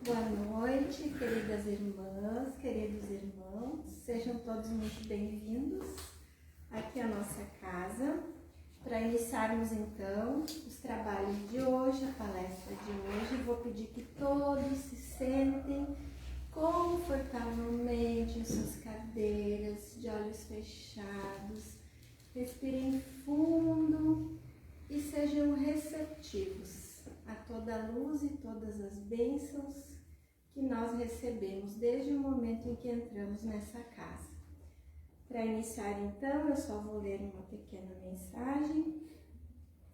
Boa noite, queridas irmãs, queridos irmãos, sejam todos muito bem-vindos aqui à nossa casa, para iniciarmos então os trabalhos de hoje, a palestra de hoje. Vou pedir que todos se sentem confortavelmente em suas cadeiras, de olhos fechados, respirem fundo e sejam receptivos a toda a luz e todas as bênçãos que nós recebemos desde o momento em que entramos nessa casa. Para iniciar então, eu só vou ler uma pequena mensagem,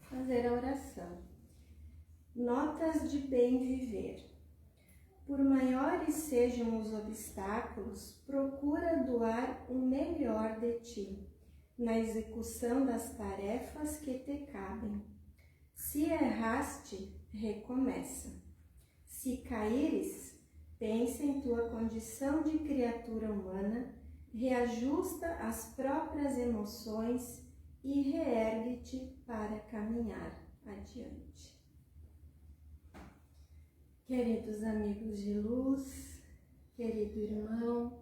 fazer a oração. Notas de bem viver. Por maiores sejam os obstáculos, procura doar o melhor de ti, na execução das tarefas que te cabem. Se erraste, recomeça. Se caíres, pensa em tua condição de criatura humana, reajusta as próprias emoções e reergue-te para caminhar adiante. Queridos amigos de luz, querido irmão,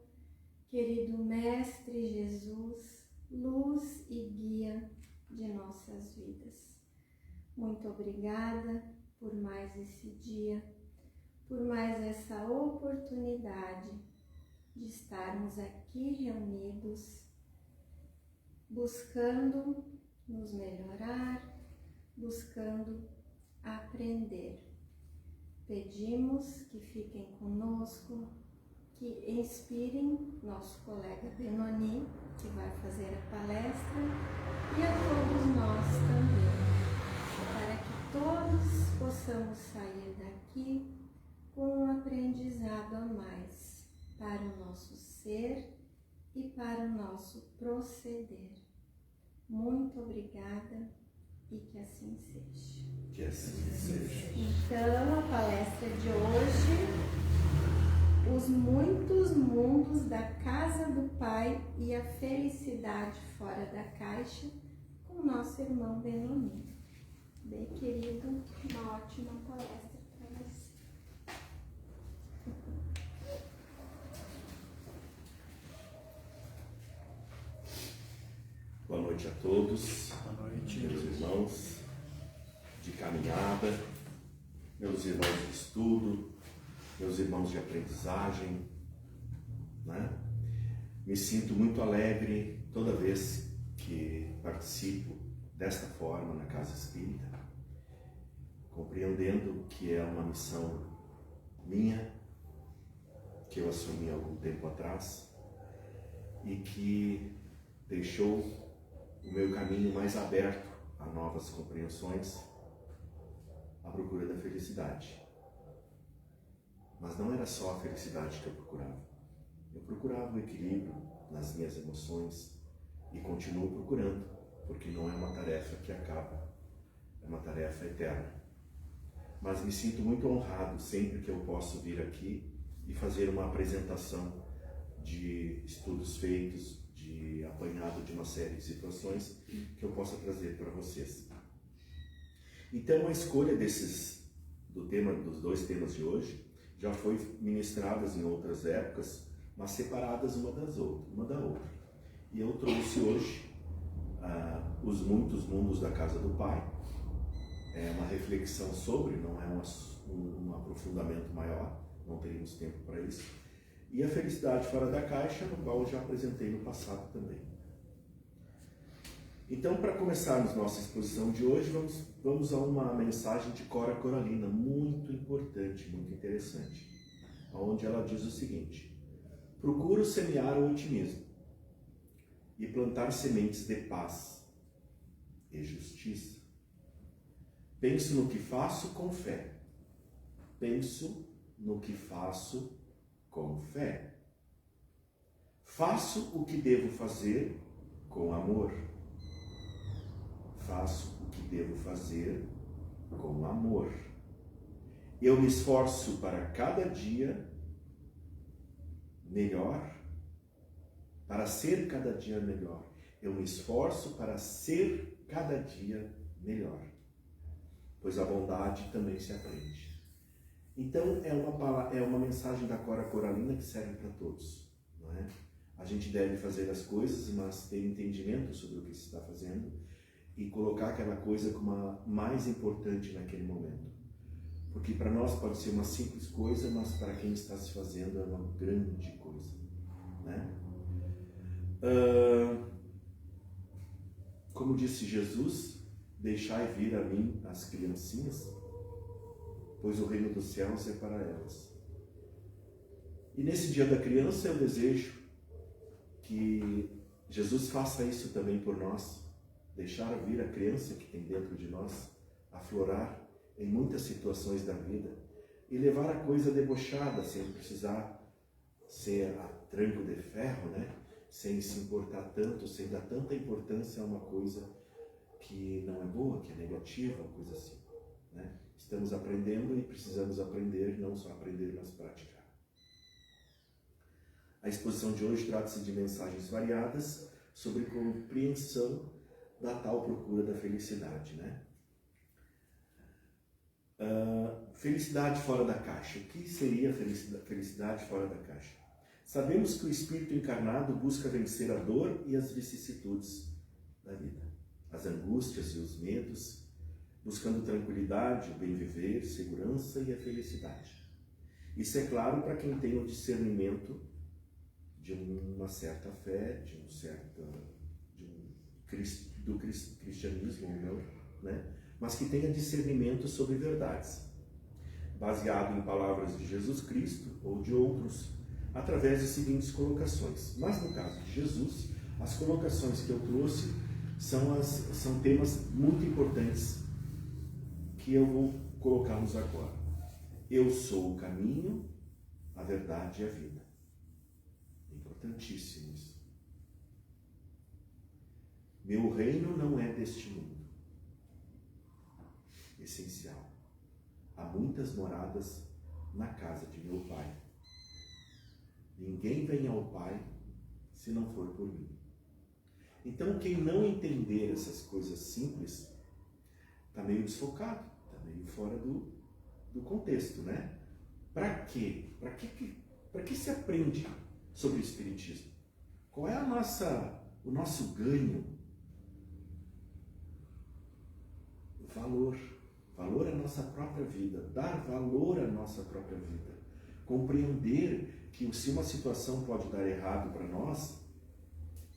querido Mestre Jesus, luz e guia de nossas vidas. Muito obrigada por mais esse dia, por mais essa oportunidade de estarmos aqui reunidos, buscando nos melhorar, buscando aprender. Pedimos que fiquem conosco, que inspirem nosso colega Benoni, que vai fazer a palestra, e a todos nós também, para que todos possamos sair daqui com um aprendizado a mais para o nosso ser e para o nosso proceder. Muito obrigada e que assim seja. Que assim seja. Então, a palestra de hoje, os muitos mundos da casa do Pai e a felicidade fora da caixa, com nosso irmão Benoni. Bem, querido, uma ótima palestra para você. Boa noite a todos. Boa noite, meus irmãos de caminhada, meus irmãos de estudo, meus irmãos de aprendizagem, né? Me sinto muito alegre toda vez que participo desta forma na Casa Espírita, compreendendo que é uma missão minha, que eu assumi há algum tempo atrás e que deixou o meu caminho mais aberto a novas compreensões, à procura da felicidade. Mas não era só a felicidade que eu procurava. Eu procurava o equilíbrio nas minhas emoções e continuo procurando, porque não é uma tarefa que acaba, é uma tarefa eterna. Mas me sinto muito honrado sempre que eu posso vir aqui e fazer uma apresentação de estudos feitos, de apanhado de uma série de situações que eu possa trazer para vocês. Então a escolha dos dois temas de hoje já foi ministradas em outras épocas, mas separadas uma da outra. E eu trouxe hoje os muitos mundos da casa do Pai. É uma reflexão sobre, não é um aprofundamento maior, não teríamos tempo para isso. E a felicidade fora da caixa, no qual eu já apresentei no passado também. Então, para começarmos nossa exposição de hoje, vamos a uma mensagem de Cora Coralina, muito importante, muito interessante, onde ela diz o seguinte: procuro semear o otimismo e plantar sementes de paz e justiça. Penso no que faço com fé. Penso no que faço com fé. Faço o que devo fazer com amor. Faço o que devo fazer com amor. Eu me esforço para cada dia melhor, para ser cada dia melhor. Eu me esforço para ser cada dia melhor, pois a bondade também se aprende. Então é uma mensagem da Cora Coralina que serve para todos, não é? A gente deve fazer as coisas, mas ter entendimento sobre o que se está fazendo e colocar aquela coisa como a mais importante naquele momento. Porque para nós pode ser uma simples coisa, mas para quem está se fazendo é uma grande coisa, né? Como disse Jesus, deixai vir a mim as criancinhas, pois o reino dos céus é para elas. E nesse dia da criança eu desejo que Jesus faça isso também por nós, deixar vir a criança que tem dentro de nós, aflorar em muitas situações da vida e levar a coisa debochada, sem precisar ser a tranco de ferro, né? Sem se importar tanto, sem dar tanta importância a uma coisa que não é boa, que é negativa, coisa assim, né? Estamos aprendendo e precisamos aprender, não só aprender, mas praticar. A exposição de hoje trata-se de mensagens variadas sobre compreensão da tal procura da felicidade, né? Felicidade fora da caixa. O que seria felicidade fora da caixa? Sabemos que o espírito encarnado busca vencer a dor e as vicissitudes da vida, as angústias e os medos, buscando tranquilidade, o bem viver, segurança e a felicidade. Isso é claro para quem tem o discernimento de uma certa fé, do cristianismo, né? Mas que tenha discernimento sobre verdades, baseado em palavras de Jesus Cristo ou de outros, através de seguintes colocações. Mas no caso de Jesus, as colocações que eu trouxe são temas muito importantes que eu vou colocá-los agora. Eu sou o caminho, a verdade e a vida. Importantíssimo isso. Meu reino não é deste mundo. Essencial. Há muitas moradas na casa de meu Pai. Ninguém vem ao Pai se não for por mim. Então, quem não entender essas coisas simples está meio desfocado, está meio fora do contexto, né? Para quê? Para que se aprende sobre o Espiritismo? Qual é o nosso ganho? Valor. Valor à nossa própria vida. Dar valor à nossa própria vida. Compreender que se uma situação pode dar errado para nós,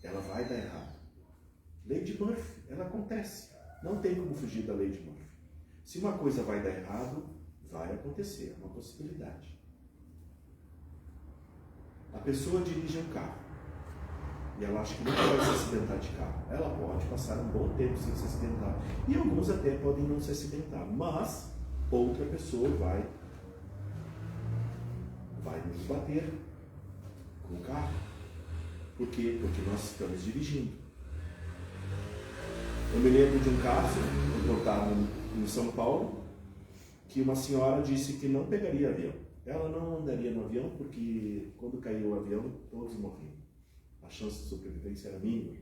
ela vai dar errado. Lei de Murphy, ela acontece. Não tem como fugir da lei de Murphy. Se uma coisa vai dar errado, vai acontecer. É uma possibilidade. A pessoa dirige um carro e ela acha que nunca vai se acidentar de carro. Ela pode passar um bom tempo sem se acidentar. E alguns até podem não se acidentar. Mas outra pessoa vai nos bater com o carro. Por quê? Porque nós estamos dirigindo. Eu me lembro de um caso reportado em São Paulo, que uma senhora disse que não pegaria avião. Ela não andaria no avião porque quando caiu o avião, todos morriam. A chance de sobrevivência era mínima.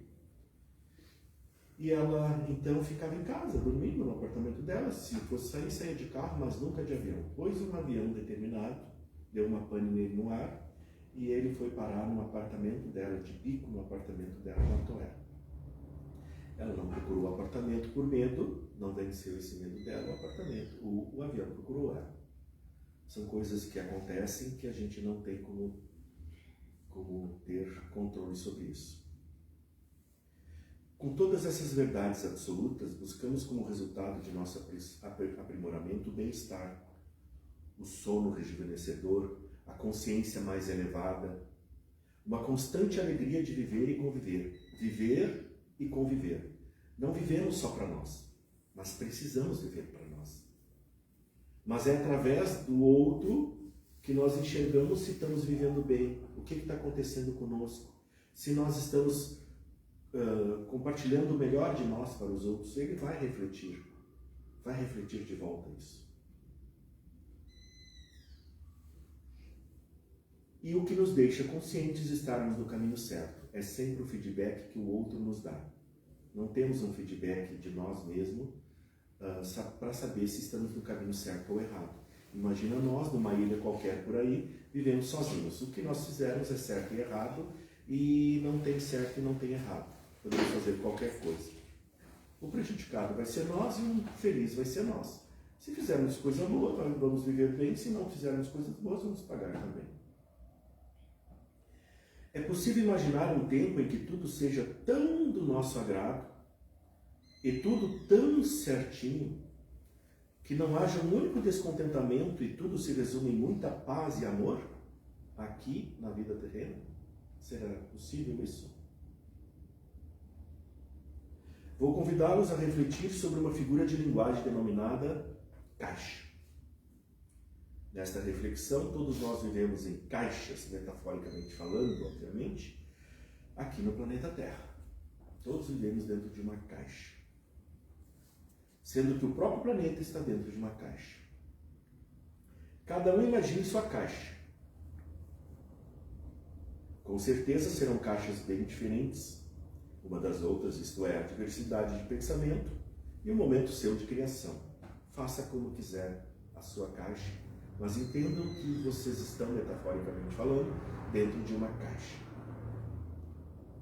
E ela então ficava em casa, dormindo no apartamento dela. Se fosse sair, saía de carro, mas nunca de avião. Pois um avião determinado deu uma pane nele no ar e ele foi parar no apartamento dela, de bico no apartamento dela, matou ela. Ela não procurou o apartamento por medo, não venceu esse medo dela, o avião procurou ela. São coisas que acontecem que a gente não tem como ter controle sobre isso. Com todas essas verdades absolutas, buscamos como resultado de nosso aprimoramento o bem-estar, o sono rejuvenescedor, a consciência mais elevada, uma constante alegria de viver e conviver. Viver e conviver. Não vivemos só para nós, mas precisamos viver para nós. Mas é através do outro que nós enxergamos se estamos vivendo bem, o que está acontecendo conosco. Se nós estamos compartilhando o melhor de nós para os outros, ele vai refletir de volta isso. E o que nos deixa conscientes de estarmos no caminho certo é sempre o feedback que o outro nos dá. Não temos um feedback de nós mesmos para saber se estamos no caminho certo ou errado. Imagina nós, numa ilha qualquer por aí, vivendo sozinhos. O que nós fizermos é certo e errado, e não tem certo e não tem errado. Podemos fazer qualquer coisa. O prejudicado vai ser nós e o feliz vai ser nós. Se fizermos coisa boa, nós vamos viver bem. Se não fizermos coisas boas, vamos pagar também. É possível imaginar um tempo em que tudo seja tão do nosso agrado e tudo tão certinho, que não haja um único descontentamento e tudo se resume em muita paz e amor aqui na vida terrena? Será possível isso? Vou convidá-los a refletir sobre uma figura de linguagem denominada caixa. Nesta reflexão, todos nós vivemos em caixas, metaforicamente falando, obviamente, aqui no planeta Terra. Todos vivemos dentro de uma caixa. Sendo que o próprio planeta está dentro de uma caixa. Cada um imagine sua caixa. Com certeza serão caixas bem diferentes uma das outras, isto é, a diversidade de pensamento e o momento seu de criação. Faça como quiser a sua caixa, mas entendam que vocês estão, metaforicamente falando, dentro de uma caixa.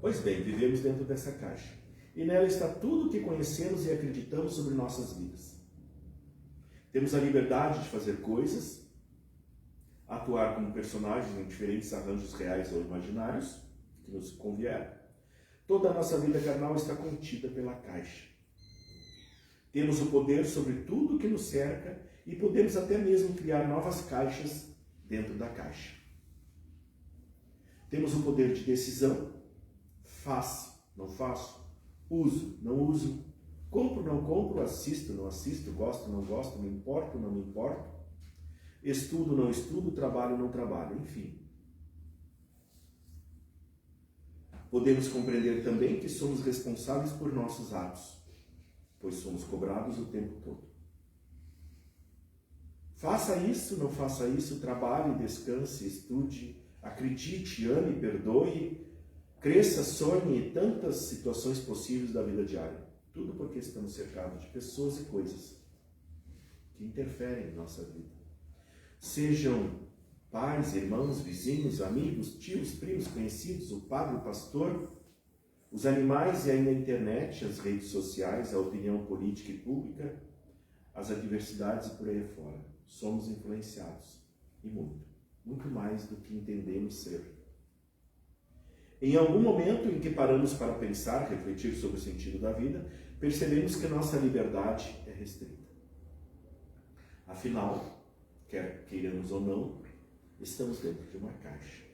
Pois bem, vivemos dentro dessa caixa. E nela está tudo o que conhecemos e acreditamos sobre nossas vidas. Temos a liberdade de fazer coisas, atuar como personagens em diferentes arranjos reais ou imaginários, que nos convier. Toda a nossa vida carnal está contida pela caixa. Temos o poder sobre tudo o que nos cerca e podemos até mesmo criar novas caixas dentro da caixa. Temos o poder de decisão, faço, não faço, uso, não uso, compro, não compro, assisto, não assisto, gosto, não gosto, me importo, não me importo, estudo, não estudo, trabalho, não trabalho, enfim. Podemos compreender também que somos responsáveis por nossos atos, pois somos cobrados o tempo todo. Faça isso, não faça isso, trabalhe, descanse, estude, acredite, ame, perdoe, cresça, sonhe e tantas situações possíveis da vida diária. Tudo porque estamos cercados de pessoas e coisas que interferem em nossa vida. Sejam pais, irmãos, vizinhos, amigos, tios, primos, conhecidos, o padre, o pastor, os animais e ainda a internet, as redes sociais, a opinião política e pública, as adversidades e por aí fora. Somos influenciados, e muito, muito mais do que entendemos ser. Em algum momento em que paramos para pensar, refletir sobre o sentido da vida, percebemos que nossa liberdade é restrita. Afinal, quer queiramos ou não, estamos dentro de uma caixa.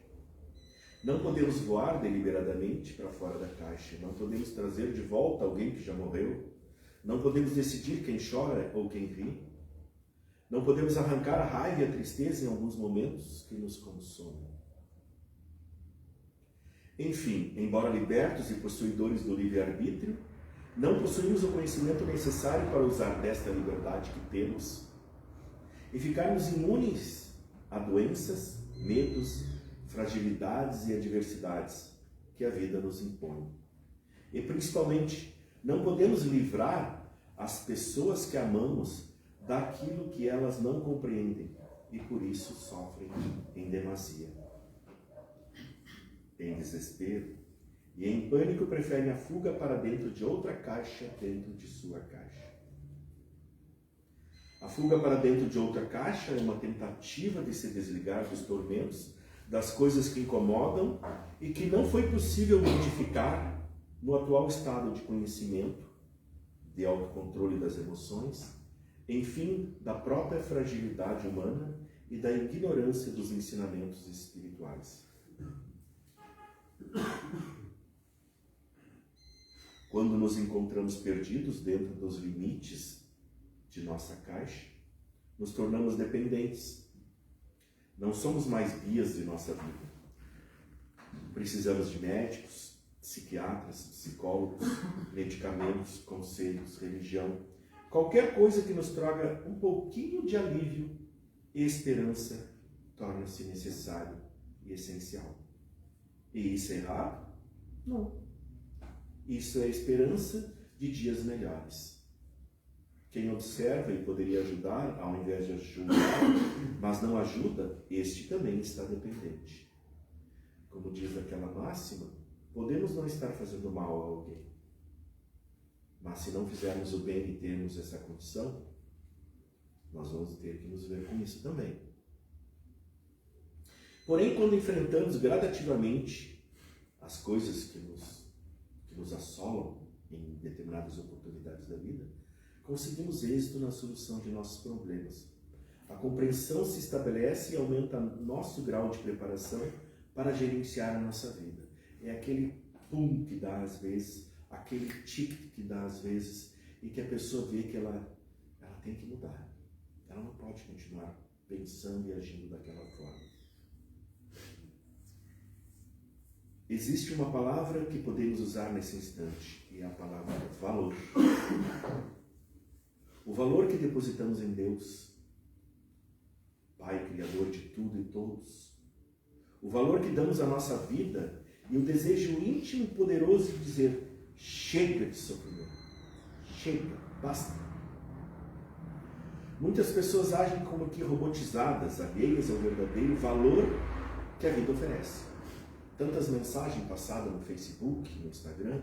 Não podemos voar deliberadamente para fora da caixa, não podemos trazer de volta alguém que já morreu, não podemos decidir quem chora ou quem ri, não podemos arrancar a raiva e a tristeza em alguns momentos que nos consomem. Enfim, embora libertos e possuidores do livre-arbítrio, não possuímos o conhecimento necessário para usar desta liberdade que temos e ficarmos imunes a doenças, medos, fragilidades e adversidades que a vida nos impõe. E principalmente, não podemos livrar as pessoas que amamos daquilo que elas não compreendem e por isso sofrem em demasia. Em desespero e em pânico preferem a fuga para dentro de outra caixa dentro de sua caixa. A fuga para dentro de outra caixa é uma tentativa de se desligar dos tormentos, das coisas que incomodam e que não foi possível modificar no atual estado de conhecimento, de autocontrole das emoções, enfim, da própria fragilidade humana e da ignorância dos ensinamentos espirituais. Quando nos encontramos perdidos dentro dos limites de nossa caixa, nos tornamos dependentes. Não somos mais guias de nossa vida. Precisamos de médicos, psiquiatras, psicólogos, medicamentos, conselhos, religião, qualquer coisa que nos traga um pouquinho de alívio e esperança torna-se necessário e essencial. E isso é errado? Não. Isso é a esperança de dias melhores. Quem observa e poderia ajudar, ao invés de julgar, mas não ajuda, este também está dependente. Como diz aquela máxima, podemos não estar fazendo mal a alguém, mas se não fizermos o bem e termos essa condição, nós vamos ter que nos ver com isso também. Porém, quando enfrentamos gradativamente as coisas que nos assolam em determinadas oportunidades da vida, conseguimos êxito na solução de nossos problemas. A compreensão se estabelece e aumenta nosso grau de preparação para gerenciar a nossa vida. É aquele pum que dá às vezes, aquele tic que dá às vezes, e que a pessoa vê que ela tem que mudar. Ela não pode continuar pensando e agindo daquela forma. Existe uma palavra que podemos usar nesse instante, que é a palavra valor. O valor que depositamos em Deus, Pai, Criador de tudo e todos. O valor que damos à nossa vida e o desejo íntimo e poderoso de dizer: chega de sofrimento, chega, basta. Muitas pessoas agem como que robotizadas, alheias ao verdadeiro valor que a vida oferece. Tantas mensagens passadas no Facebook, no Instagram,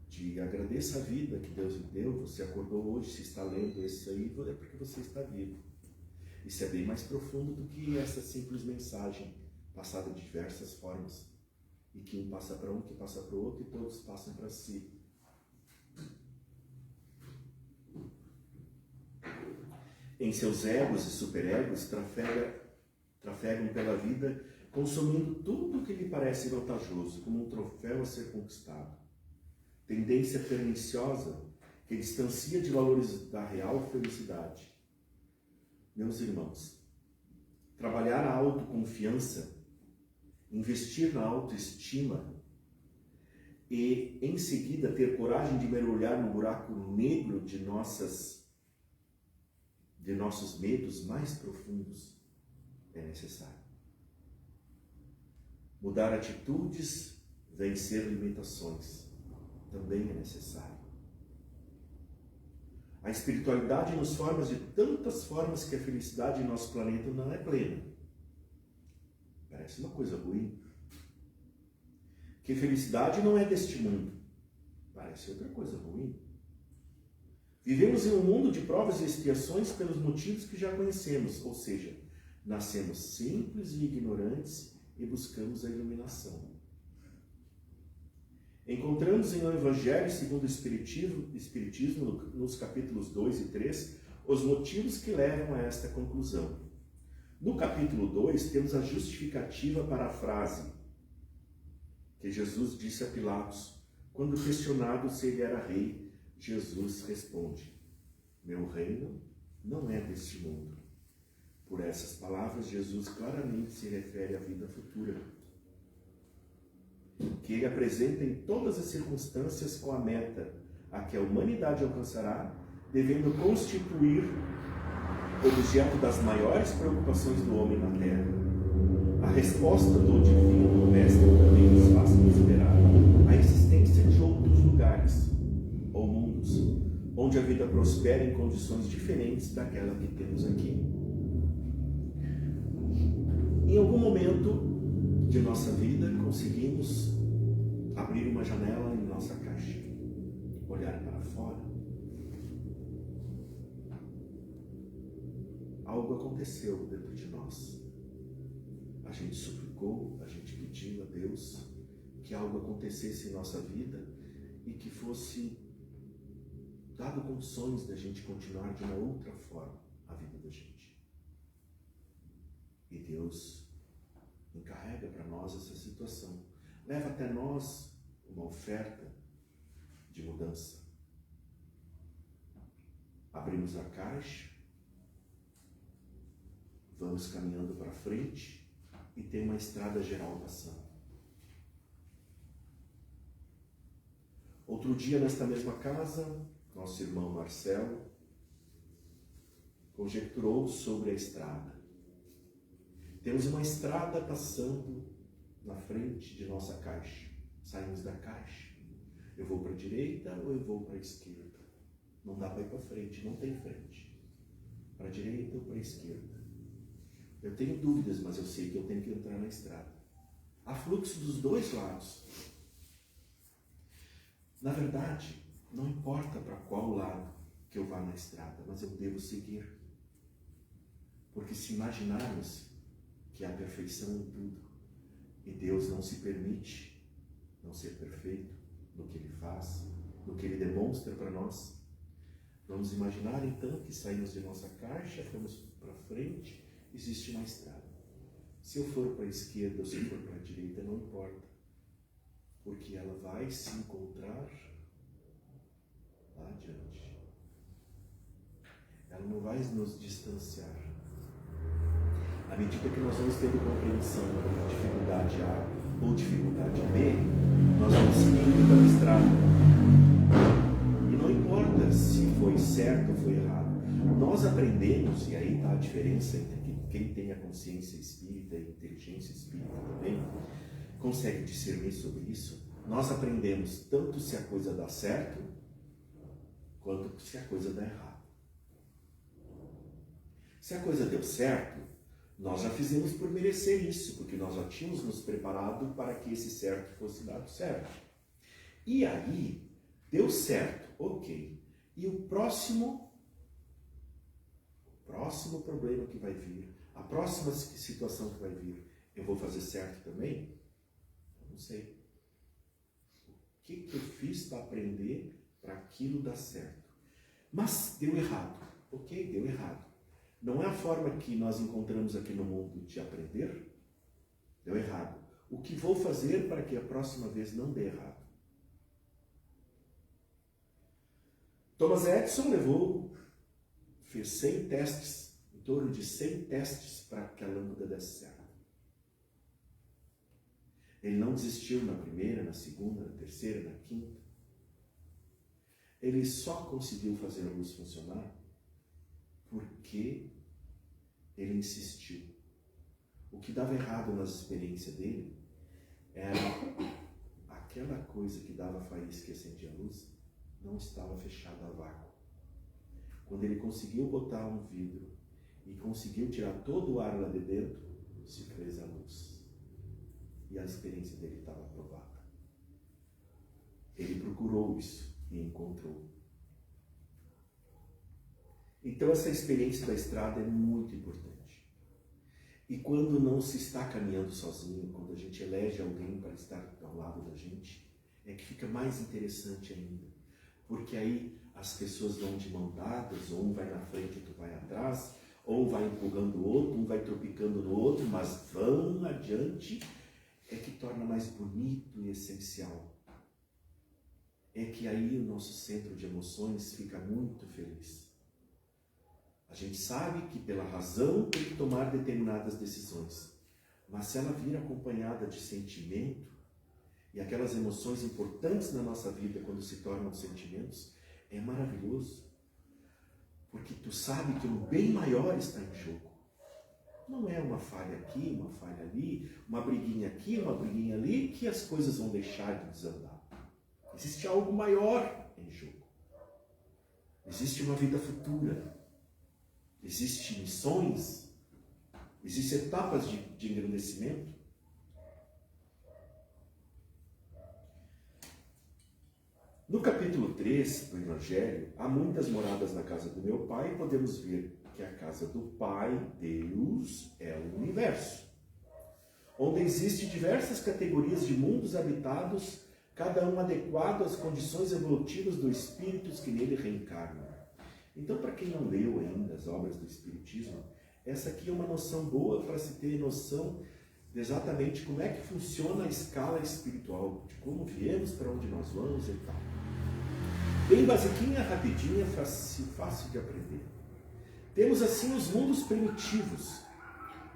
de agradeça a vida que Deus lhe deu, você acordou hoje, se está lendo isso aí, é porque você está vivo. Isso é bem mais profundo do que essa simples mensagem passada de diversas formas, e que um passa para um, que passa para o outro, e todos passam para si. Em seus egos e superegos, trafegam pela vida, consumindo tudo o que lhe parece vantajoso, como um troféu a ser conquistado. Tendência perniciosa que distancia de valores da real felicidade. Meus irmãos, trabalhar a autoconfiança, investir na autoestima e, em seguida, ter coragem de mergulhar no buraco negro de nossos medos mais profundos é necessário. Mudar atitudes, vencer limitações, também é necessário. A espiritualidade nos forma de tantas formas que a felicidade em nosso planeta não é plena. Parece uma coisa ruim. Que felicidade não é deste mundo. Parece outra coisa ruim. Vivemos em um mundo de provas e expiações pelos motivos que já conhecemos, ou seja, nascemos simples e ignorantes e buscamos a iluminação. Encontramos em o Evangelho segundo o Espiritismo, nos capítulos 2 e 3, os motivos que levam a esta conclusão. No capítulo 2, temos a justificativa para a frase que Jesus disse a Pilatos, quando questionado se ele era rei. Jesus responde: meu reino não é deste mundo. Por essas palavras, Jesus claramente se refere à vida futura, que ele apresenta em todas as circunstâncias com a meta a que a humanidade alcançará, devendo constituir objeto das maiores preocupações do homem na Terra. A resposta do Divino Mestre também nos faz considerar a existência de outros lugares ou mundos, onde a vida prospera em condições diferentes daquela que temos aqui. Em algum momento de nossa vida, conseguimos abrir uma janela em nossa caixa, olhar para fora. Algo aconteceu dentro de nós. A gente suplicou, a gente pediu a Deus que algo acontecesse em nossa vida e que fosse dado condições da gente continuar de uma outra forma a vida da gente. E Deus encarrega para nós essa situação. Leva até nós uma oferta de mudança. Abrimos a caixa, vamos caminhando para frente e tem uma estrada geral passando. Outro dia, nesta mesma casa, nosso irmão Marcelo conjecturou sobre a estrada. Temos uma estrada passando na frente de nossa caixa. Saímos da caixa. Eu vou para a direita ou eu vou para a esquerda? Não dá para ir para frente, não tem frente. Para a direita ou para a esquerda. Eu tenho dúvidas, mas eu sei que eu tenho que entrar na estrada. Há fluxo dos dois lados. Na verdade, não importa para qual lado que eu vá na estrada, mas eu devo seguir. Porque se imaginarmos que há perfeição em tudo, e Deus não se permite não ser perfeito no que Ele faz, no que Ele demonstra para nós, vamos imaginar então que saímos de nossa caixa, fomos para frente, existe uma estrada. Se eu for para a esquerda ou se eu for para a direita, não importa. Porque ela vai se encontrar lá adiante. Ela não vai nos distanciar. À medida que nós vamos tendo compreensão da dificuldade A ou dificuldade B, nós vamos seguindo pela estrada. E não importa se foi certo ou foi errado. Nós aprendemos, e aí está a diferença entre quem tem a consciência espírita e a inteligência espírita também, consegue discernir sobre isso. Nós aprendemos tanto se a coisa dá certo, quanto se a coisa dá errado. Se a coisa deu certo, nós já fizemos por merecer isso, porque nós já tínhamos nos preparado para que esse certo fosse dado certo. E aí, deu certo, ok. E o próximo problema que vai vir, a próxima situação que vai vir, eu vou fazer certo também? Eu não sei. O que eu fiz para aprender para aquilo dar certo? Mas deu errado. Ok, deu errado. Não é a forma que nós encontramos aqui no mundo de aprender? Deu errado. O que vou fazer para que a próxima vez não dê errado? Thomas Edison fez 100 testes, em torno de 100 testes para que a lâmpada desse certo. Ele não desistiu na primeira, na segunda, na terceira, na quinta. Ele só conseguiu fazer a luz funcionar porque ele insistiu. O que dava errado nas experiências dele era aquela coisa que dava faísca e acendia a luz não estava fechada a vácuo. Quando ele conseguiu botar um vidro e conseguiu tirar todo o ar lá de dentro, se fez a luz. E a experiência dele estava aprovada. Ele procurou isso e encontrou. Então essa experiência da estrada é muito importante. E quando não se está caminhando sozinho, quando a gente elege alguém para estar ao lado da gente, é que fica mais interessante ainda. Porque aí as pessoas vão de mão dadas, ou um vai na frente e tu vai atrás, ou um vai empurrando o outro, um vai tropicando no outro, mas vão adiante, é que torna mais bonito e essencial. É que aí o nosso centro de emoções fica muito feliz. A gente sabe que pela razão tem que tomar determinadas decisões, mas se ela vir acompanhada de sentimento, e aquelas emoções importantes na nossa vida quando se tornam sentimentos, é maravilhoso. Porque tu sabe que um bem maior está em jogo. Não é uma falha aqui, uma falha ali, uma briguinha aqui, uma briguinha ali, que as coisas vão deixar de desandar. Existe algo maior em jogo. Existe uma vida futura. Existem missões. Existem etapas de engrandecimento. No capítulo 3 do Evangelho, há muitas moradas na casa do meu Pai, e podemos ver que a casa do Pai, Deus, é o universo, onde existem diversas categorias de mundos habitados, cada um adequado às condições evolutivas dos espíritos que nele reencarnam. Então, para quem não leu ainda as obras do Espiritismo, essa aqui é uma noção boa para se ter noção de exatamente como é que funciona a escala espiritual, de como viemos, para onde nós vamos e tal. Bem basiquinha, rapidinha, fácil de aprender. Temos assim os mundos primitivos,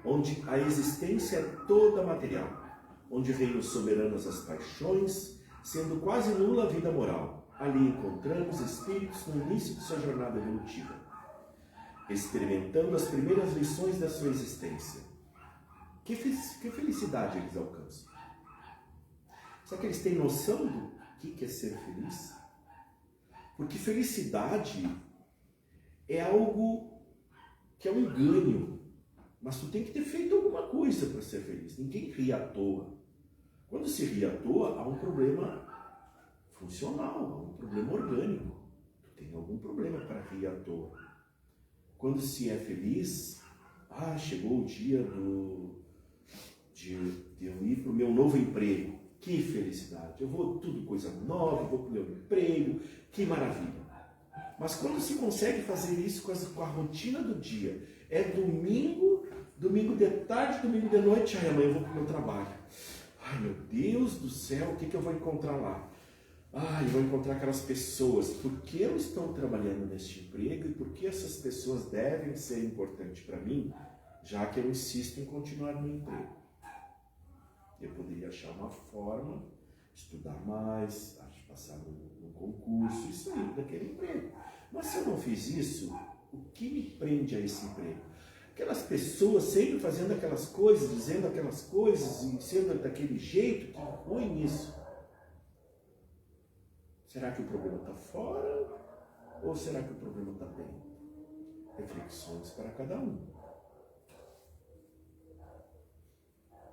onde a existência é toda material, onde reinam soberanas as paixões, sendo quase nula a vida moral. Ali encontramos espíritos no início de sua jornada evolutiva, experimentando as primeiras lições da sua existência. Que felicidade eles alcançam? Será que eles têm noção do que é ser feliz? Porque felicidade é algo que é um ganho, mas tu tem que ter feito alguma coisa para ser feliz. Ninguém ri à toa. Quando se ri à toa, há um problema funcional, há um problema orgânico. Tu tem algum problema para rir à toa. Quando se é feliz, chegou o dia de eu ir para o meu novo emprego. Que felicidade! Eu vou tudo coisa nova, vou para o meu emprego, que maravilha! Mas quando se consegue fazer isso com a rotina do dia, é domingo de tarde, domingo de noite, amanhã eu vou para o meu trabalho. Ai, meu Deus do céu, o que eu vou encontrar lá? Eu vou encontrar aquelas pessoas. Por que eu estou trabalhando neste emprego e por que essas pessoas devem ser importantes para mim, já que eu insisto em continuar no emprego? Eu poderia achar uma forma, estudar mais, passar num concurso, isso aí, daquele emprego. Mas se eu não fiz isso, o que me prende a esse emprego? Aquelas pessoas sempre fazendo aquelas coisas, dizendo aquelas coisas e sendo daquele jeito, que ruim isso. Será que o problema está fora ou será que o problema está dentro? Reflexões para cada um.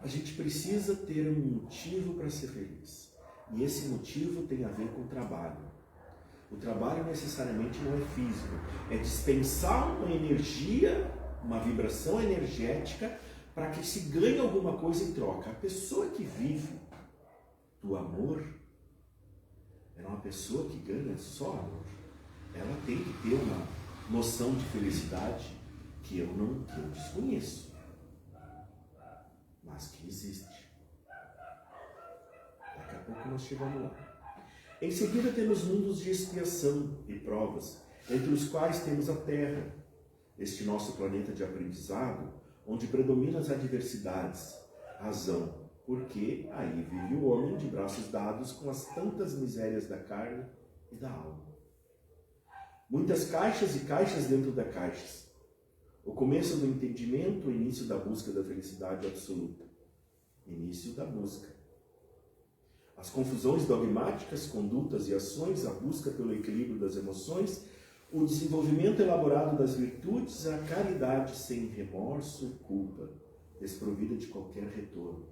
A gente precisa ter um motivo para ser feliz. E esse motivo tem a ver com o trabalho. O trabalho necessariamente não é físico. É dispensar uma energia, uma vibração energética para que se ganhe alguma coisa em troca. A pessoa que vive do amor, ela é uma pessoa que ganha só amor. Ela tem que ter uma noção de felicidade que eu desconheço, mas que existe. Daqui a pouco nós chegamos lá. Em seguida temos mundos de expiação e provas, entre os quais temos a Terra, este nosso planeta de aprendizado, onde predominam as adversidades, razão, porque aí vive o homem de braços dados com as tantas misérias da carne e da alma. Muitas caixas e caixas dentro das caixas. O começo do entendimento, o início da busca da felicidade absoluta. Início da busca. As confusões dogmáticas, condutas e ações, a busca pelo equilíbrio das emoções, o desenvolvimento elaborado das virtudes, a caridade sem remorso e culpa, desprovida de qualquer retorno.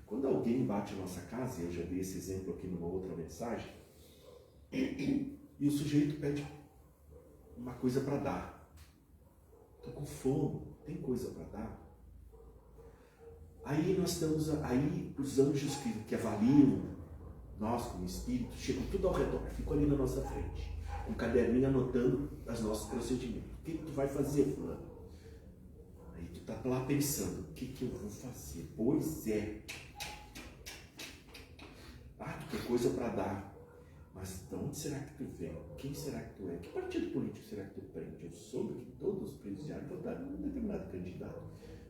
Quando alguém bate a nossa casa, e eu já dei esse exemplo aqui numa outra mensagem, e o sujeito pede uma coisa para dar. Estou com fome, tem coisa para dar? Aí os anjos que avaliam nós como espírito, chegam tudo ao redor, ficam ali na nossa frente, com um caderninho anotando os nossos procedimentos. O que tu vai fazer, fulano? Aí tu tá lá pensando, o que eu vou fazer? Pois é. Tu tem coisa para dar. Mas de onde será que tu vem? Quem será que tu é? Que partido político será que tu prende? Eu soube que todos os presidiários votaram num determinado candidato.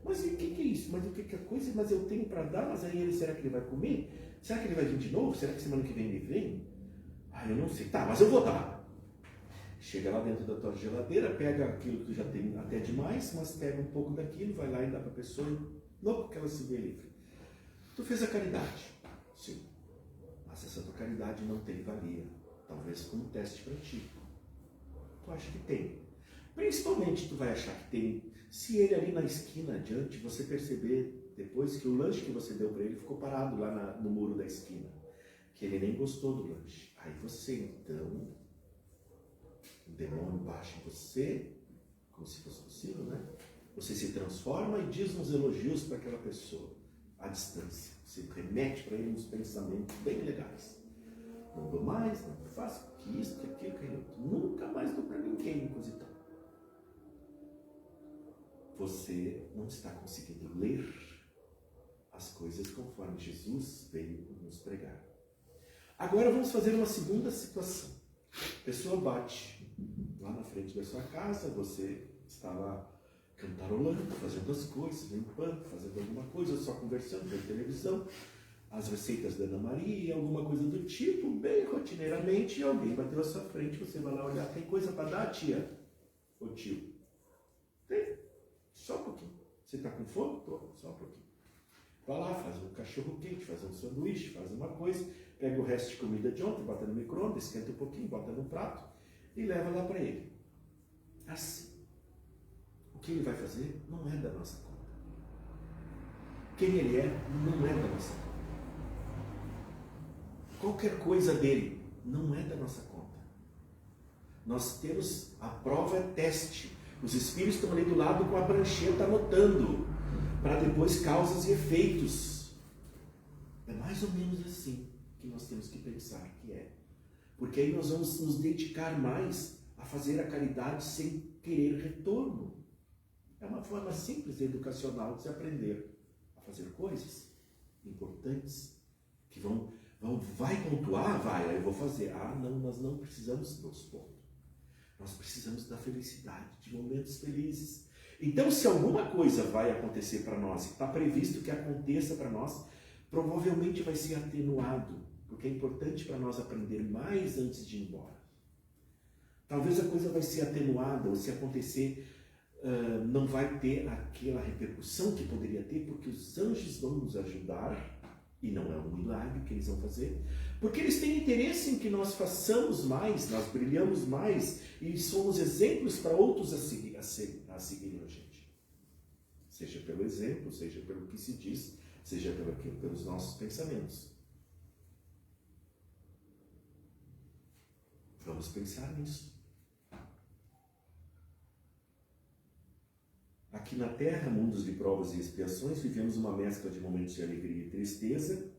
Mas o que é isso? Mas o que é coisa? Mas eu tenho para dar, mas aí será que ele vai comer? Será que ele vai vir de novo? Será que semana que vem ele vem? Eu não sei. Tá, mas eu vou dar. Chega lá dentro da tua geladeira, pega aquilo que tu já tem até demais, mas pega um pouco daquilo, vai lá e dá para a pessoa, louco que ela se vê livre. Tu fez a caridade. Sim. Mas essa tua caridade não tem valia. Talvez como um teste para ti. Tu acha que tem. Principalmente tu vai achar que tem, se ele ali na esquina adiante, você perceber depois que o lanche que você deu para ele ficou parado lá no muro da esquina. Que ele nem gostou do lanche. Aí você então, o demônio baixa em você, como se fosse possível, né? Você se transforma e diz uns elogios para aquela pessoa, à distância. Você remete para ele uns pensamentos bem legais. Não dou mais, não faço que isso, que aquilo, que aquilo. Nunca mais dou para ninguém, coisa e tal. Você não está conseguindo ler as coisas conforme Jesus veio nos pregar. Agora vamos fazer uma segunda situação. A pessoa bate lá na frente da sua casa, você está lá cantarolando, fazendo as coisas, limpando, fazendo alguma coisa, só conversando, vendo televisão, as receitas da Ana Maria, alguma coisa do tipo, bem rotineiramente, e alguém bateu à sua frente, você vai lá olhar, tem coisa para dar, tia? Ô tio? Tem? Só um pouquinho. Você está com fome? Tô, só um pouquinho. Vai lá, faz um cachorro quente, faz um sanduíche, faz uma coisa, pega o resto de comida de ontem, bota no micro-ondas, esquenta um pouquinho, bota no prato, e leva lá para ele. Assim. O que ele vai fazer não é da nossa conta. Quem ele é não é da nossa conta. Qualquer coisa dele não é da nossa conta. Nós temos a prova teste. Os espíritos estão ali do lado com a prancheta anotando, para depois causas e efeitos. É mais ou menos assim que nós temos que pensar que é. Porque aí nós vamos nos dedicar mais a fazer a caridade sem querer retorno. É uma forma simples e educacional de se aprender a fazer coisas importantes que vai pontuar? Vai, aí eu vou fazer. Ah, não, nós não precisamos dos pontos. Nós precisamos da felicidade, de momentos felizes. Então, se alguma coisa vai acontecer para nós, está previsto que aconteça para nós, provavelmente vai ser atenuado, porque é importante para nós aprender mais antes de ir embora. Talvez a coisa vai ser atenuada, ou se acontecer, não vai ter aquela repercussão que poderia ter, porque os anjos vão nos ajudar, e não é um milagre que eles vão fazer, porque eles têm interesse em que nós façamos mais, nós brilhamos mais, e somos exemplos para outros a seguirem a gente. Seja pelo exemplo, seja pelo que se diz, seja pelos nossos pensamentos. Vamos pensar nisso. Aqui na Terra, mundos de provas e expiações, vivemos uma mescla de momentos de alegria e tristeza,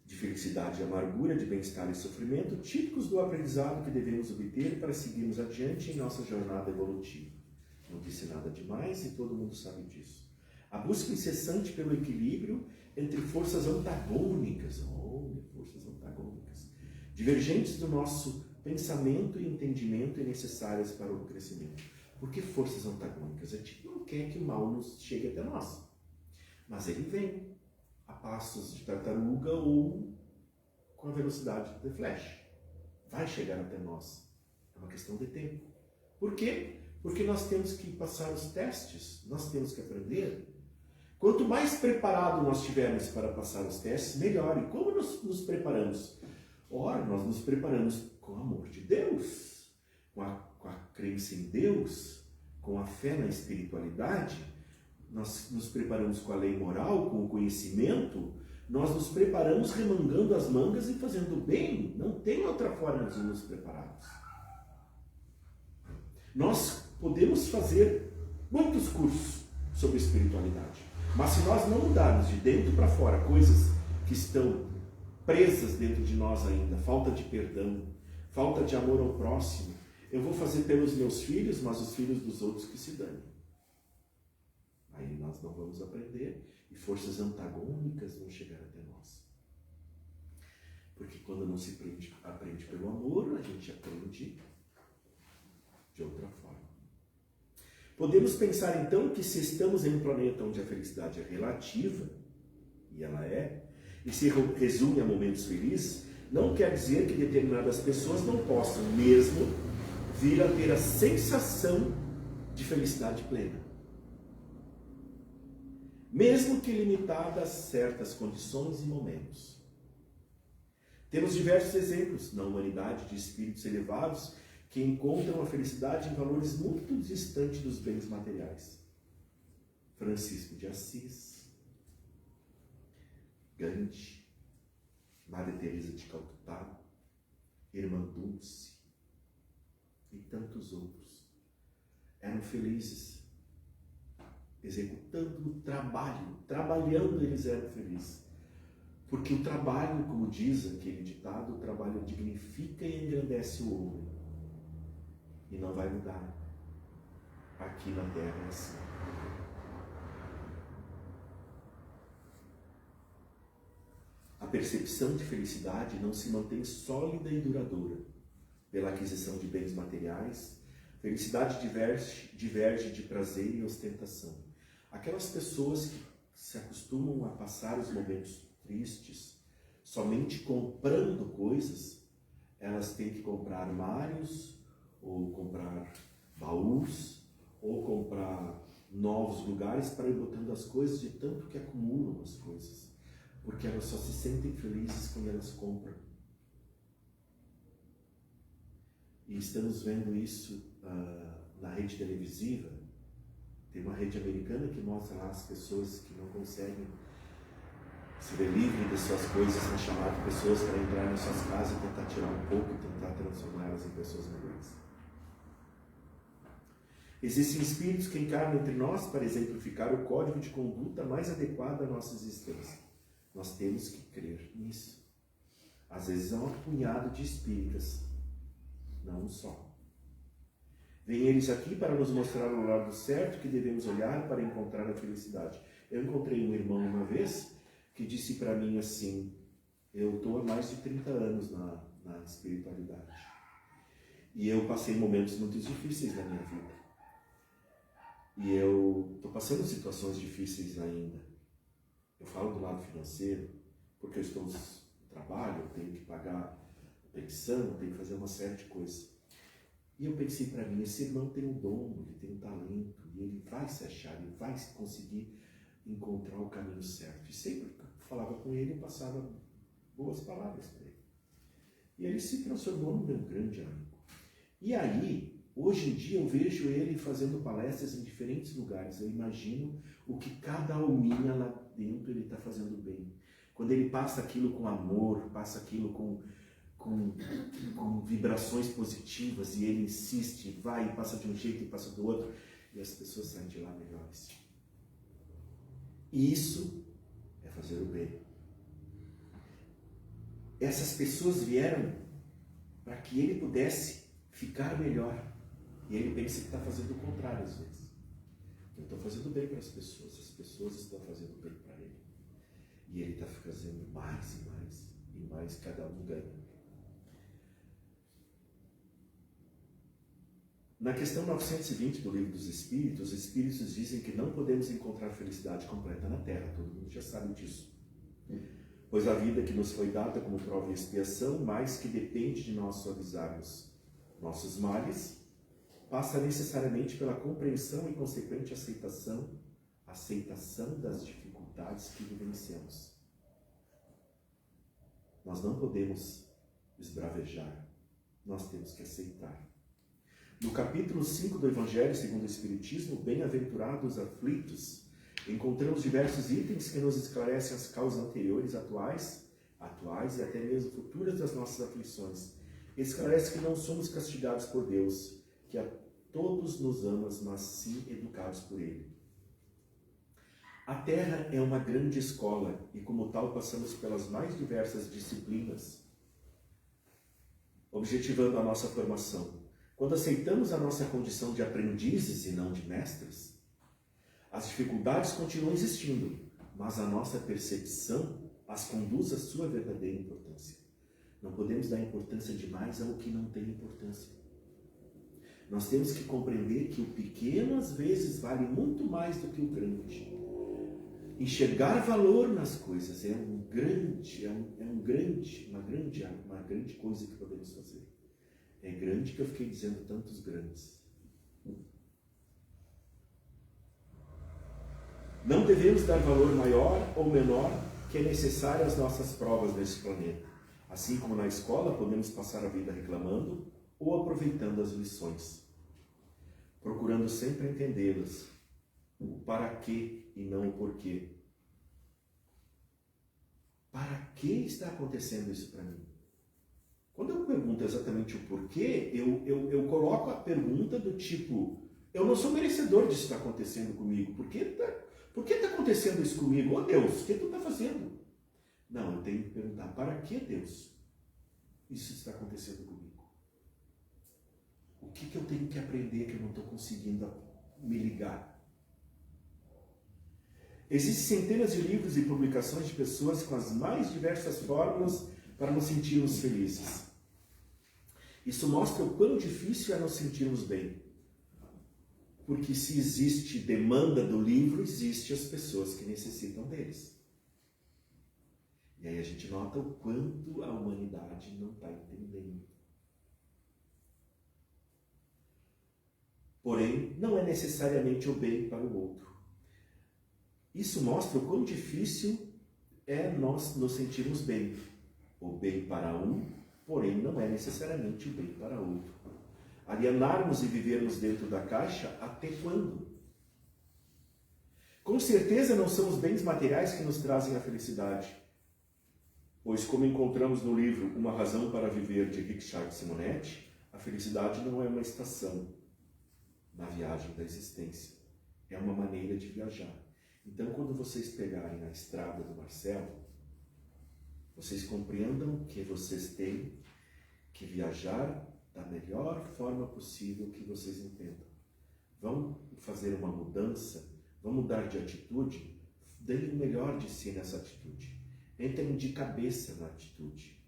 de felicidade e amargura, de bem-estar e sofrimento, típicos do aprendizado que devemos obter para seguirmos adiante em nossa jornada evolutiva. Não disse nada demais e todo mundo sabe disso. A busca incessante pelo equilíbrio entre forças antagônicas, divergentes do nosso pensamento e entendimento e necessárias para o crescimento. Por que forças antagônicas? A gente não quer que o mal nos chegue até nós, mas ele vem a passos de tartaruga ou com a velocidade de flash. Vai chegar até nós. É uma questão de tempo. Por quê? Porque nós temos que passar os testes, nós temos que aprender. Quanto mais preparado nós tivermos para passar os testes, melhor. E como nós nos preparamos? Ora, nós nos preparamos com o amor de Deus, com a crença em Deus, com a fé na espiritualidade. Nós nos preparamos com a lei moral, com o conhecimento. Nós nos preparamos remangando as mangas e fazendo bem. Não tem outra forma de nos prepararmos. Nós podemos fazer muitos cursos sobre espiritualidade, mas se nós não mudarmos de dentro para fora coisas que estão presas dentro de nós ainda, falta de perdão, falta de amor ao próximo, eu vou fazer pelos meus filhos, mas os filhos dos outros que se danem. Aí nós não vamos aprender e forças antagônicas vão chegar até nós. Porque quando não se aprende pelo amor, a gente aprende de outra forma. Podemos pensar então que se estamos em um planeta onde a felicidade é relativa, e ela é, e se resume a momentos felizes, não quer dizer que determinadas pessoas não possam mesmo vir a ter a sensação de felicidade plena. Mesmo que limitada a certas condições e momentos. Temos diversos exemplos na humanidade de espíritos elevados que encontram a felicidade em valores muito distantes dos bens materiais. Francisco de Assis, Gandhi, Madre Teresa de Calcutá, Irmã Dulce e tantos outros. Eram felizes, executando o trabalho, trabalhando eles eram felizes. Porque o trabalho, como diz aquele ditado, o trabalho dignifica e engrandece o homem. E não vai mudar. Aqui na Terra é assim. A percepção de felicidade não se mantém sólida e duradoura pela aquisição de bens materiais. Felicidade diverge de prazer e ostentação. Aquelas pessoas que se acostumam a passar os momentos tristes somente comprando coisas, elas têm que comprar armários, ou comprar baús, ou comprar novos lugares para ir botando as coisas de tanto que acumulam as coisas. Porque elas só se sentem felizes quando elas compram. E estamos vendo isso na rede televisiva. Tem uma rede americana que mostra lá as pessoas que não conseguem se ver livre de suas coisas, são chamadas pessoas para entrar nas suas casas e tentar tirar um pouco e tentar transformá-las em pessoas melhores. Existem espíritos que encarnam entre nós para exemplificar o código de conduta mais adequado à nossa existência. Nós temos que crer nisso. Às vezes é um punhado de espíritas, não um só. Vêm eles aqui para nos mostrar o lado certo que devemos olhar para encontrar a felicidade. Eu encontrei um irmão uma vez que disse para mim assim, eu estou há mais de 30 anos na espiritualidade. E eu passei momentos muito difíceis na minha vida. E eu estou passando situações difíceis ainda. Eu falo do lado financeiro, porque eu estou no trabalho, eu tenho que pagar pensão, tenho que fazer uma série de coisas. E eu pensei para mim, esse irmão tem um dom, ele tem um talento, e ele vai se achar, ele vai conseguir encontrar o caminho certo. E sempre que eu falava com ele, eu passava boas palavras para ele. E ele se transformou num meu grande amigo. E aí, hoje em dia, eu vejo ele fazendo palestras em diferentes lugares. Eu imagino o que cada alminha lá dentro ele está fazendo bem. Quando ele passa aquilo com amor, passa aquilo com vibrações positivas, e ele insiste, vai, e passa de um jeito e passa do outro, e as pessoas saem de lá melhores. E isso é fazer o bem. Essas pessoas vieram para que ele pudesse ficar melhor. E ele pensa que está fazendo o contrário às vezes. Eu estou fazendo bem para as pessoas estão fazendo bem para ele. E ele está fazendo mais e mais, e mais, cada um ganha. Na questão 920 do Livro dos Espíritos, os Espíritos dizem que não podemos encontrar felicidade completa na Terra, todo mundo já sabe disso. Pois a vida que nos foi dada como prova e expiação, mais que depende de nós suavizarmos nossos males, passa necessariamente pela compreensão e consequente aceitação das dificuldades que vivenciamos. Nós não podemos esbravejar, nós temos que aceitar. No capítulo 5 do Evangelho segundo o Espiritismo, Bem-aventurados aflitos, encontramos diversos itens que nos esclarecem as causas anteriores, atuais e até mesmo futuras das nossas aflições. Esclarece que não somos castigados por Deus, que a todos nos ama, mas sim educados por Ele. A Terra é uma grande escola e, como tal, passamos pelas mais diversas disciplinas, objetivando a nossa formação. Quando aceitamos a nossa condição de aprendizes e não de mestres, as dificuldades continuam existindo, mas a nossa percepção as conduz à sua verdadeira importância. Não podemos dar importância demais ao que não tem importância. Nós temos que compreender que o pequeno às vezes vale muito mais do que o grande. Enxergar valor nas coisas é uma grande coisa que podemos fazer. É grande que eu fiquei dizendo tantos grandes. Não devemos dar valor maior ou menor que é necessário às nossas provas nesse planeta. Assim como na escola podemos passar a vida reclamando ou aproveitando as lições, procurando sempre entendê-las, o para quê e não o porquê. Para que está acontecendo isso para mim? Quando eu pergunto exatamente o porquê, eu coloco a pergunta do tipo, eu não sou merecedor disso estar acontecendo comigo. Por que está acontecendo isso comigo? Oh Deus, o que tu está fazendo? Não, eu tenho que perguntar, para que Deus isso está acontecendo comigo? O que eu tenho que aprender que eu não estou conseguindo me ligar? Existem centenas de livros e publicações de pessoas com as mais diversas fórmulas para nos sentirmos felizes. Isso mostra o quão difícil é nos sentirmos bem. Porque se existe demanda do livro, existem as pessoas que necessitam deles. E aí a gente nota o quanto a humanidade não está entendendo. Porém, não é necessariamente o bem para o outro. Isso mostra o quão difícil é nós nos sentirmos bem. O bem para um, porém, não é necessariamente o bem para outro. alienarmos e vivermos dentro da caixa, até quando? Com certeza não são os bens materiais que nos trazem a felicidade, pois, como encontramos no livro Uma Razão para Viver, de Richard Simonetti, a felicidade não é uma estação na viagem da existência, é uma maneira de viajar. Então, quando vocês pegarem a estrada do Marcelo, vocês compreendam que vocês têm que viajar da melhor forma possível que vocês entendam. Vão fazer uma mudança, vão mudar de atitude, deem o melhor de si nessa atitude. Entrem de cabeça na atitude.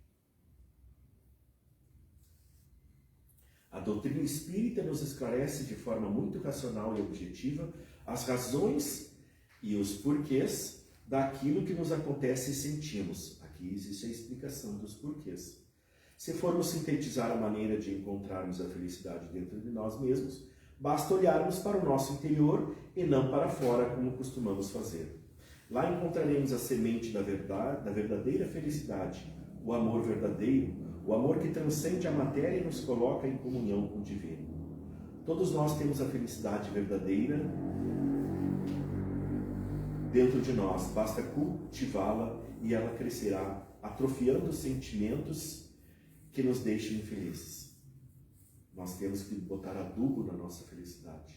A doutrina espírita nos esclarece de forma muito racional e objetiva as razões e os porquês daquilo que nos acontece e sentimos. Aqui existe a explicação dos porquês. Se formos sintetizar a maneira de encontrarmos a felicidade dentro de nós mesmos, basta olharmos para o nosso interior e não para fora, como costumamos fazer. Lá encontraremos a semente da verdade, da verdadeira felicidade, o amor verdadeiro, o amor que transcende a matéria e nos coloca em comunhão com o divino. Todos nós temos a felicidade verdadeira dentro de nós, basta cultivá-la e ela crescerá, atrofiando os sentimentos que nos deixam infelizes. Nós temos que botar adubo na nossa felicidade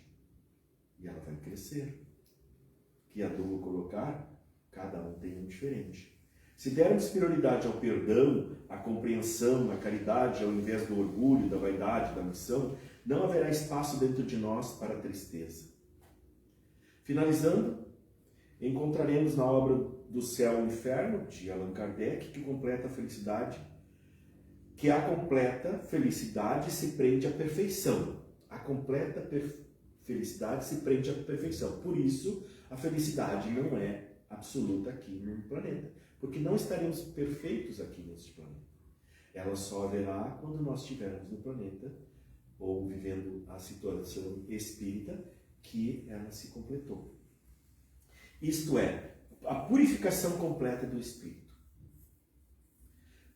e ela vai crescer. Que adubo colocar, cada um tem um diferente. Se dermos prioridade ao perdão, à compreensão, à caridade, ao invés do orgulho, da vaidade, da ambição, não haverá espaço dentro de nós para a tristeza. Finalizando, encontraremos na obra do Céu e Inferno, de Allan Kardec, que completa a felicidade, que a completa felicidade se prende à perfeição. A completa felicidade se prende à perfeição. Por isso, a felicidade não é absoluta aqui no planeta, porque não estaremos perfeitos aqui neste planeta. Ela só haverá quando nós estivermos no planeta ou vivendo a situação espírita que ela se completou. Isto é, a purificação completa do espírito.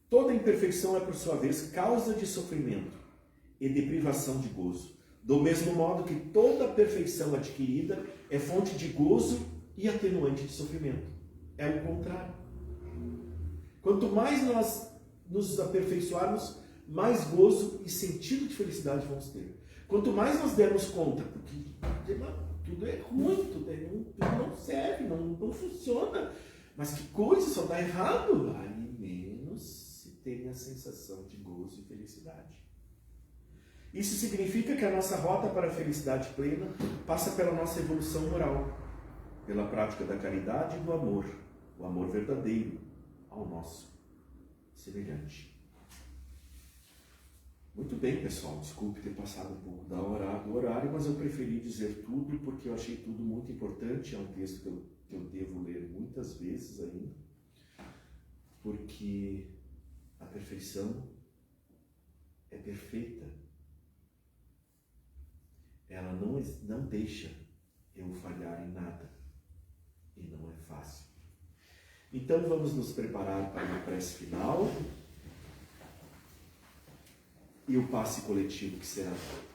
Toda imperfeição é, por sua vez, causa de sofrimento e de privação de gozo. Do mesmo modo que toda perfeição adquirida é fonte de gozo e atenuante de sofrimento. É o contrário. Quanto mais nós nos aperfeiçoarmos, mais gozo e sentido de felicidade vamos ter. Quanto mais nós dermos conta, porque tudo é ruim, tudo não serve, não funciona, mas que coisa, só dá errado, aí menos se tem a sensação de gozo e felicidade. Isso significa que a nossa rota para a felicidade plena passa pela nossa evolução moral, pela prática da caridade e do amor, o amor verdadeiro ao nosso semelhante. Muito bem, pessoal, desculpe ter passado um pouco do horário, mas eu preferi dizer tudo porque eu achei tudo muito importante. É um texto que eu devo ler muitas vezes ainda, porque a perfeição é perfeita. Ela não deixa eu falhar em nada. E não é fácil. Então vamos nos preparar para uma prece final e o passe coletivo que será feito.